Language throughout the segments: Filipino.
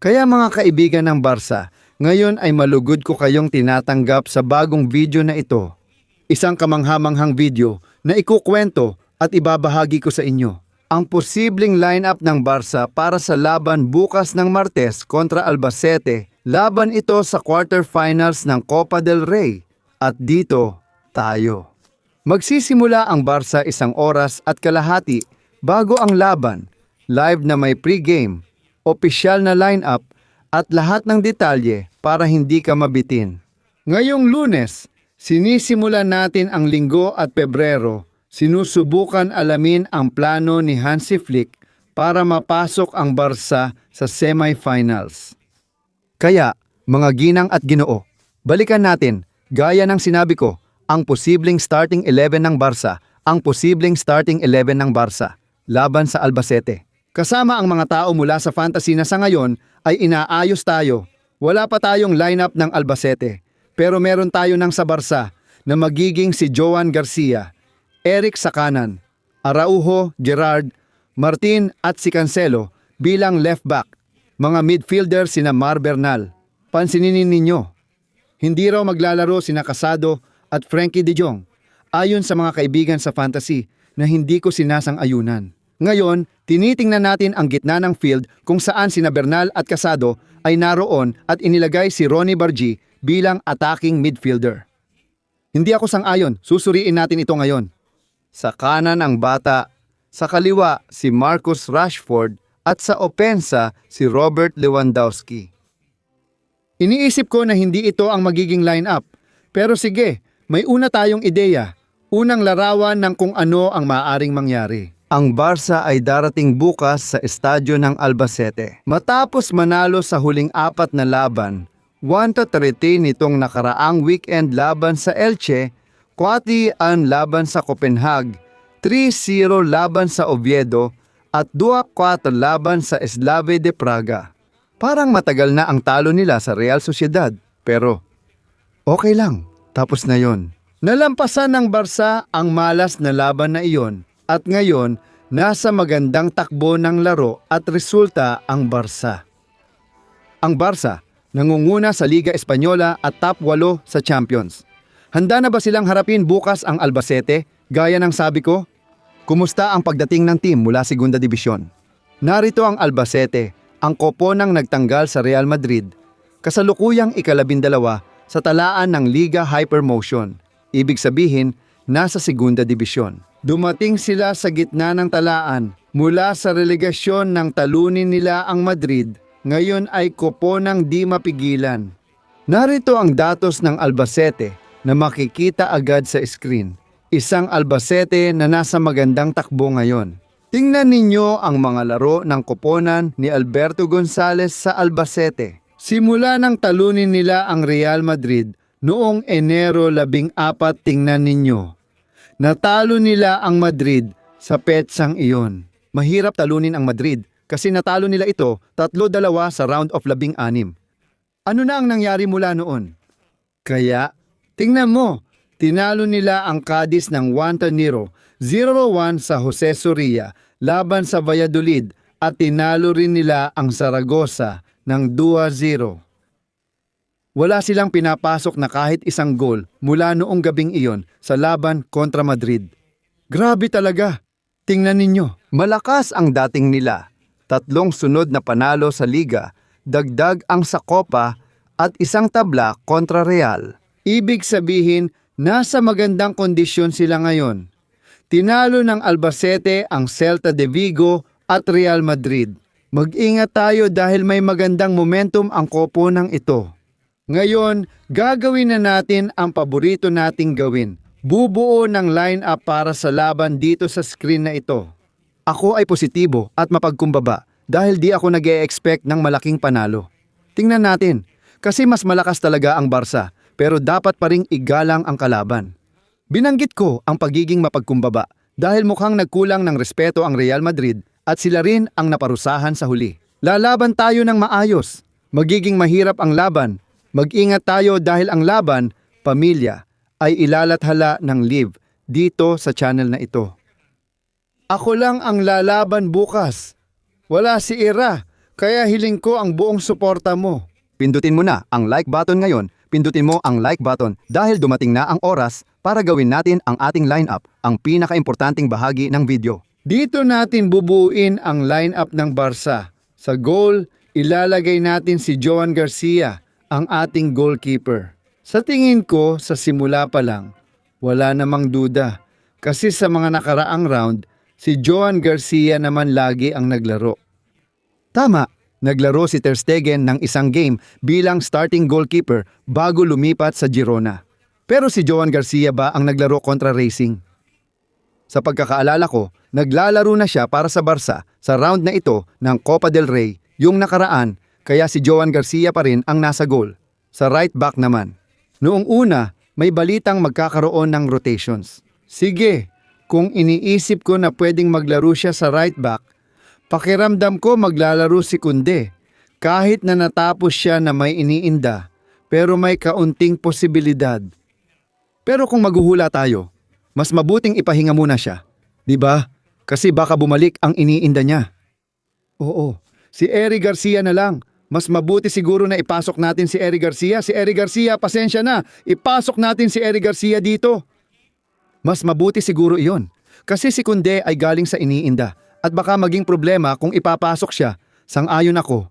Kaya mga kaibigan ng Barca, ngayon ay malugod ko kayong tinatanggap sa bagong video na ito. Isang kamanghamanghang video na ikukwento at ibabahagi ko sa inyo. Ang posibleng lineup ng Barca para sa laban bukas ng Martes kontra Albacete. Laban ito sa quarterfinals ng Copa del Rey. At dito, tayo. Magsisimula ang Barca 1 oras at kalahati bago ang laban. Live na may pre-game, opisyal na lineup at lahat ng detalye para hindi ka mabitin. Ngayong Lunes, sinisimulan natin ang Linggo at Pebrero. Sinusubukan alamin ang plano ni Hansi Flick para mapasok ang Barca sa semifinals. Kaya, mga ginang at ginoo, balikan natin, gaya ng sinabi ko, ang posibleng starting 11 ng Barca, laban sa Albacete. Kasama ang mga tao mula sa fantasy na sa ngayon ay inaayos tayo. Wala pa tayong lineup ng Albacete, pero meron tayo ng sa Barca na magiging si Joan Garcia, Eric sa kanan, Araujo, Gerard, Martin at si Cancelo bilang left back. Mga midfielder sina Mar Bernal. Pansinin ninyo, hindi raw maglalaro sina Casado at Frankie de Jong ayon sa mga kaibigan sa fantasy na hindi ko sinasang-ayunan. Ngayon, tinitingnan natin ang gitna ng field kung saan sina Bernal at Casado ay naroon at inilagay si Ronnie Bargi bilang attacking midfielder. Hindi ako sang-ayon, susuriin natin ito ngayon. Sa kanan ang Bata, sa kaliwa si Marcus Rashford at sa opensa si Robert Lewandowski. Iniisip ko na hindi ito ang magiging lineup, pero sige, may una tayong ideya, unang larawan ng kung ano ang maaaring mangyari. Ang Barca ay darating bukas sa estadyo ng Albacete. Matapos manalo sa huling 4 na laban, 1-3 nitong nakaraang weekend laban sa Elche, 4-1 laban sa Copenhagen, 3-0 laban sa Oviedo, at 2-4 laban sa Eslave de Praga. Parang matagal na ang talo nila sa Real Sociedad, pero okay lang, tapos na yon. Nalampasan ng Barca ang malas na laban na iyon. At ngayon, nasa magandang takbo ng laro at resulta ang Barca. Ang Barca, nangunguna sa Liga Espanyola at top 8 sa Champions. Handa na ba silang harapin bukas ang Albacete, gaya ng sabi ko? Kumusta ang pagdating ng team mula Segunda División? Narito ang Albacete, ang koponang nagtanggal sa Real Madrid, kasalukuyang ika-12 sa talaan ng Liga Hypermotion. Ibig sabihin, nasa Segunda División. Dumating sila sa gitna ng talaan mula sa relegasyon ng talunin nila ang Madrid, ngayon ay koponang di mapigilan. Narito ang datos ng Albacete na makikita agad sa screen. Isang Albacete na nasa magandang takbo ngayon. Tingnan ninyo ang mga laro ng koponan ni Alberto Gonzalez sa Albacete. Simula nang talunin nila ang Real Madrid noong Enero 14, tingnan ninyo. Natalo nila ang Madrid sa petsang iyon. Mahirap talunin ang Madrid kasi natalo nila ito 3-2 sa round of 16. Ano na ang nangyari mula noon? Kaya, tingnan mo, tinalo nila ang Cadiz ng 1-0, 0-1 sa Jose Soria laban sa Valladolid at tinalo rin nila ang Zaragoza ng 2-0. Wala silang pinapasok na kahit isang goal mula noong gabing iyon sa laban kontra Madrid. Grabe talaga! Tingnan ninyo. Malakas ang dating nila. 3 sunod na panalo sa liga, dagdag ang sa Copa at isang tabla kontra Real. Ibig sabihin, nasa magandang kondisyon sila ngayon. Tinalo ng Albacete ang Celta de Vigo at Real Madrid. Mag-ingat tayo dahil may magandang momentum ang koponang ito. Ngayon, gagawin na natin ang paborito nating gawin. Bubuo ng line-up para sa laban dito sa screen na ito. Ako ay positibo at mapagkumbaba dahil di ako nag-e-expect ng malaking panalo. Tingnan natin, kasi mas malakas talaga ang Barca, pero dapat pa ring igalang ang kalaban. Binanggit ko ang pagiging mapagkumbaba dahil mukhang nagkulang ng respeto ang Real Madrid at sila rin ang naparusahan sa huli. Lalaban tayo ng maayos. Magiging mahirap ang laban. Mag-ingat tayo dahil ang laban, pamilya, ay ilalathala ng live dito sa channel na ito. Ako lang ang lalaban bukas. Wala si Ira, Kaya hiling ko ang buong suporta mo. Pindutin mo na ang like button ngayon. Pindutin mo ang like button dahil dumating na ang oras para gawin natin ang ating lineup, ang pinakaimportanteng bahagi ng video. Dito natin bubuin ang lineup ng Barca. Sa goal, ilalagay natin si Joan Garcia, ang ating goalkeeper. Sa tingin ko, sa simula pa lang, wala namang duda. Kasi sa mga nakaraang round, si Joan Garcia naman lagi ang naglaro. Tama, naglaro si Ter Stegen ng isang game bilang starting goalkeeper bago lumipat sa Girona. Pero si Joan Garcia ba ang naglaro kontra Racing? Sa pagkakaalala ko, naglalaro na siya para sa Barca sa round na ito ng Copa del Rey yung nakaraan, kaya si Joan Garcia pa rin ang nasa goal. Sa right back naman. Noong una, may balitang magkakaroon ng rotations. Sige, kung iniisip ko na pwedeng maglaro siya sa right back, pakiramdam ko maglalaro si Koundé. Kahit na natapos siya na may iniinda, pero may kaunting posibilidad. Pero kung maghuhula tayo, mas mabuting ipahinga muna siya. Di ba? Kasi baka bumalik ang iniinda niya. Oo, si Eric Garcia na lang. Mas mabuti siguro na ipasok natin si Eric Garcia. Si Eric Garcia, pasensya na. Ipasok natin si Eric Garcia dito. Mas mabuti siguro iyon. Kasi si Koundé ay galing sa iniinda. At baka maging problema kung ipapasok siya. Sang-ayon ako.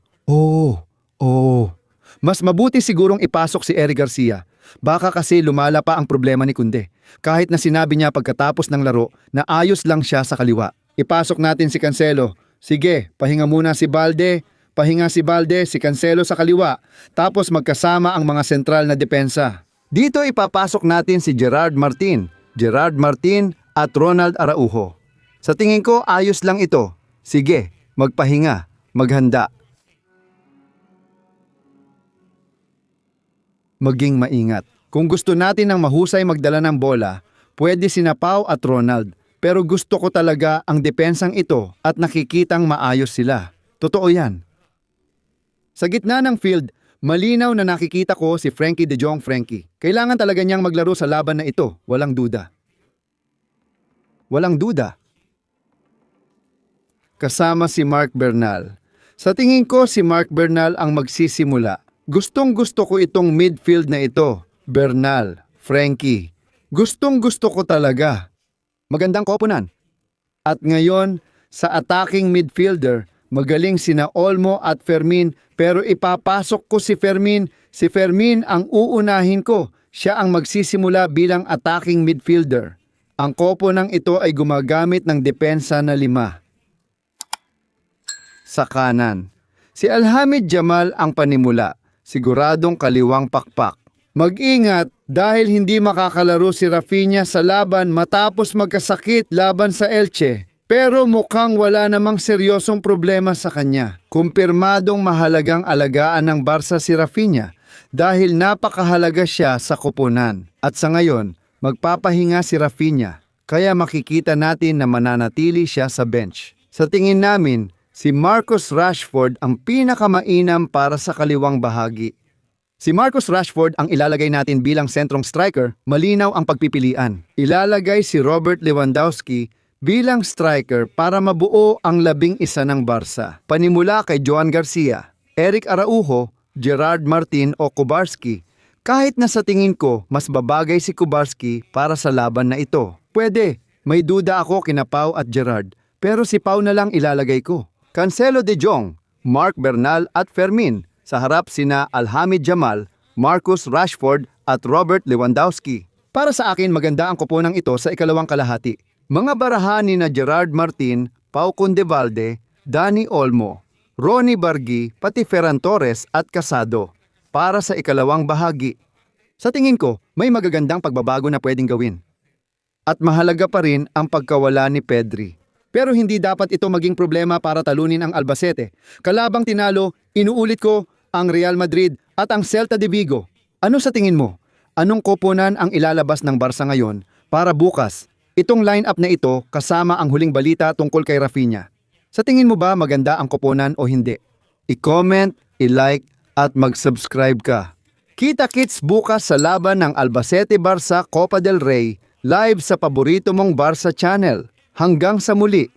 Mas mabuti sigurong ipasok si Eric Garcia. Baka kasi lumala pa ang problema ni Koundé. Kahit na sinabi niya pagkatapos ng laro na ayos lang siya sa kaliwa. Ipasok natin si Cancelo. Sige, pahinga muna si Balde. Pahinga si Balde, si Cancelo sa kaliwa. Tapos magkasama ang mga sentral na depensa. Dito ipapasok natin si Gerard Martin at Ronald Araujo. Sa tingin ko ayos lang ito. Sige, magpahinga, maghanda. Maging maingat. Kung gusto natin ng mahusay magdala ng bola, pwede sina Pau at Ronald. Pero gusto ko talaga ang depensang ito at nakikitang maayos sila. Totoo yan. Sa gitna ng field, malinaw na nakikita ko si Frankie de Jong. Kailangan talaga niyang maglaro sa laban na ito, walang duda. Walang duda. Kasama si Marc Bernal. Sa tingin ko si Marc Bernal ang magsisimula. Gustong gusto ko itong midfield na ito. Bernal, Frankie. Gustong gusto ko talaga. Magandang koponan. At ngayon, sa attacking midfielder, magaling sina Olmo at Fermin, pero ipapasok ko si Fermin. Si Fermin ang uunahin ko. Siya ang magsisimula bilang attacking midfielder. Ang koponang ito ay gumagamit ng depensa na 5. Sa kanan, si Alhamid Jamal ang panimula. Siguradong kaliwang pakpak. Mag-ingat dahil hindi makakalaro si Rafinha sa laban matapos magkasakit laban sa Elche. Pero mukhang wala namang seryosong problema sa kanya. Kumpirmadong mahalagang alagaan ng Barca si Rafinha dahil napakahalaga siya sa koponan. At sa ngayon, magpapahinga si Rafinha kaya makikita natin na mananatili siya sa bench. Sa tingin namin, si Marcus Rashford ang pinakamainam para sa kaliwang bahagi. Si Marcus Rashford ang ilalagay natin bilang sentrong striker, malinaw ang pagpipilian. Ilalagay si Robert Lewandowski bilang striker para mabuo ang 11 ng Barca. Panimula kay Joan Garcia, Eric Araujo, Gerard Martin o Kubarski. Kahit na sa tingin ko, mas babagay si Kubarski para sa laban na ito. Pwede, may duda ako kina Pau at Gerard, pero si Pau na lang ilalagay ko. Cancelo de Jong, Marc Bernal at Fermin. Sa harap sina Alhamid Jamal, Marcus Rashford at Robert Lewandowski. Para sa akin maganda ang koponang ito sa ikalawang kalahati. Mga barahan ni na Gerard Martin, Pau Condevalde, Dani Olmo, Ronnie Bargui, pati Ferran Torres at Casado. Para sa ikalawang bahagi. Sa tingin ko, may magagandang pagbabago na pwedeng gawin. At mahalaga pa rin ang pagkawala ni Pedri. Pero hindi dapat ito maging problema para talunin ang Albacete. Kalabang tinalo, inuulit ko, ang Real Madrid at ang Celta de Vigo. Ano sa tingin mo? Anong koponan ang ilalabas ng Barca ngayon para bukas? Itong lineup na ito kasama ang huling balita tungkol kay Rafinha. Sa tingin mo ba maganda ang koponan o hindi? I-comment, i-like at mag-subscribe ka. Kita-kits bukas sa laban ng Albacete Barca Copa del Rey live sa paborito mong Barca channel. Hanggang sa muli!